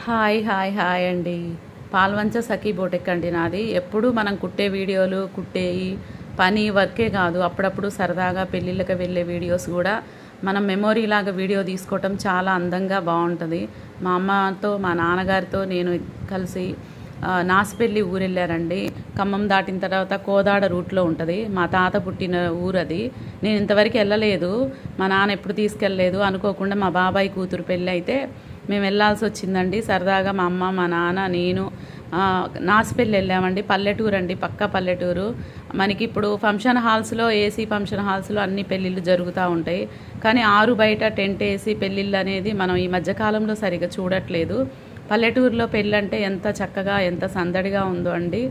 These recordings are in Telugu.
హాయ్ హాయ్ హాయ్ అండి. పాల్వంచ సఖీ బోటెక్ అండి నాది. ఎప్పుడు మనం కుట్టే వీడియోలు, కుట్టేయి పని వర్కే కాదు, అప్పుడప్పుడు సరదాగా పెళ్ళిళ్ళకి వెళ్ళే వీడియోస్ కూడా మనం మెమొరీ లాగా వీడియో తీసుకోవటం చాలా అందంగా బాగుంటుంది. మా అమ్మతో మా నాన్నగారితో నేను కలిసి నాసిపెల్లి ఊరు వెళ్ళారండి. ఖమ్మం దాటిన తర్వాత కోదాడ రూట్లో ఉంటుంది. మా తాత పుట్టిన ఊరు అది. నేను ఇంతవరకు వెళ్ళలేదు, మా నాన్న ఎప్పుడు తీసుకెళ్ళలేదు. అనుకోకుండా మా బాబాయ్ కూతురు పెళ్ళి అయితే మేము వెళ్ళాల్సి వచ్చిందండి. సరదాగా మా అమ్మ, మా నాన్న, నేను నాసిపెల్లి వెళ్ళామండి. పల్లెటూరు అండి, పక్కా పల్లెటూరు. మనకి ఇప్పుడు ఫంక్షన్ హాల్స్లో, ఏసీ ఫంక్షన్ హాల్స్లో అన్ని పెళ్ళిళ్ళు జరుగుతూ ఉంటాయి. కానీ ఆరు బయట టెంట్ వేసి పెళ్ళిళ్ళు అనేది మనం ఈ మధ్యకాలంలో సరిగా చూడట్లేదు. పల్లెటూరులో పెళ్ళంటే ఎంత చక్కగా, ఎంత సందడిగా ఉందో అండి.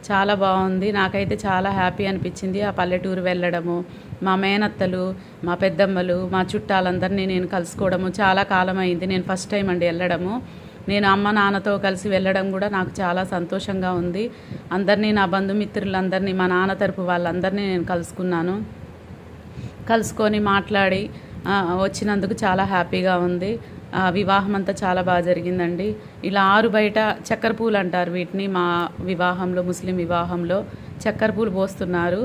చాలా బాగుంది. నాకైతే చాలా హ్యాపీ అనిపించింది ఆ పల్లెటూరు వెళ్ళడము. మా మేనత్తలు, మా పెద్దమ్మలు, మా చుట్టాలందరినీ నేను కలుసుకోవడము. చాలా కాలం అయింది, నేను ఫస్ట్ టైం అండి వెళ్ళడము. నేను అమ్మ నాన్నతో కలిసి వెళ్ళడం కూడా నాకు చాలా సంతోషంగా ఉంది. అందరినీ, నా బంధుమిత్రులందరినీ, మా నాన్న తరపు వాళ్ళందరినీ నేను కలుసుకొని మాట్లాడి వచ్చినందుకు చాలా హ్యాపీగా ఉంది. వివాహం అంతా చాలా బాగా జరిగిందండి. ఇలా ఆరు బయట చక్కెర పూలు అంటారు వీటిని. మా వివాహంలో, ముస్లిం వివాహంలో చక్కెర పూలు పోస్తున్నారు.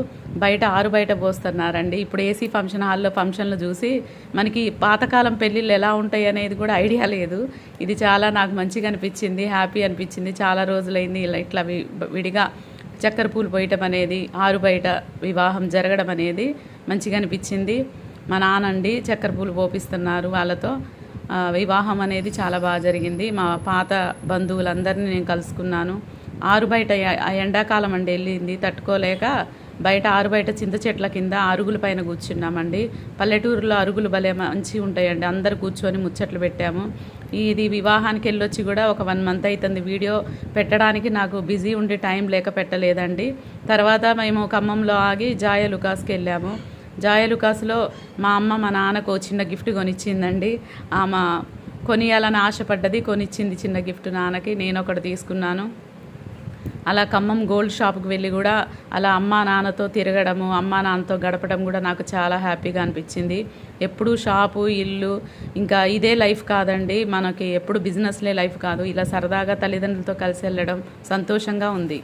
బయట ఆరు బయట పోస్తున్నారండి. ఇప్పుడు ఏసీ ఫంక్షన్ హాల్లో ఫంక్షన్లు చూసి మనకి పాతకాలం పెళ్ళిళ్ళు ఎలా ఉంటాయి అనేది కూడా ఐడియా లేదు. ఇది చాలా నాకు మంచిగా అనిపించింది, హ్యాపీ అనిపించింది. చాలా రోజులైంది ఇట్లా విడిగా చక్కెర పూలు పోయటం అనేది, ఆరు బయట వివాహం జరగడం అనేది మంచిగా అనిపించింది. మా నాన్నండి చక్కెర పూలు పోపిస్తున్నారు వాళ్ళతో. వివాహం అనేది చాలా బాగా జరిగింది. మా పాత బంధువులందరినీ నేను కలుసుకున్నాను. ఆరు బయట ఎండాకాలం అండి వెళ్ళింది, తట్టుకోలేక బయట ఆరు బయట చింత చెట్ల కింద అరుగుల పైన కూర్చున్నామండి. పల్లెటూరులో అరుగులు భలే మంచి ఉంటాయండి. అందరు కూర్చొని ముచ్చట్లు పెట్టాము. ఇది వివాహానికి వెళ్ళొచ్చి కూడా ఒక 1 మంత్ అవుతుంది. వీడియో పెట్టడానికి నాకు బిజీ ఉండి టైం లేక పెట్టలేదండి. తర్వాత మేము ఖమ్మంలో ఆగి జాయ లుకాస్కి వెళ్ళాము. జాయ లుకాస్లో మా అమ్మ మా నాన్నకు చిన్న గిఫ్ట్ కొనిచ్చిందండి. ఆమె కొనియాలని ఆశపడ్డది, కొనిచ్చింది చిన్న గిఫ్ట్ నాన్నకి. నేను ఒకటి తీసుకున్నాను. అలా ఖమ్మం గోల్డ్ షాప్కి వెళ్ళి కూడా అలా అమ్మా నాన్నతో తిరగడము, అమ్మా నాన్నతో గడపడం కూడా నాకు చాలా హ్యాపీగా అనిపించింది. ఎప్పుడు షాపు, ఇల్లు, ఇంకా ఇదే లైఫ్ కాదండి మనకి. ఎప్పుడు బిజినెస్లే లైఫ్ కాదు. ఇలా సరదాగా తల్లిదండ్రులతో కలిసి వెళ్ళడం సంతోషంగా ఉంది.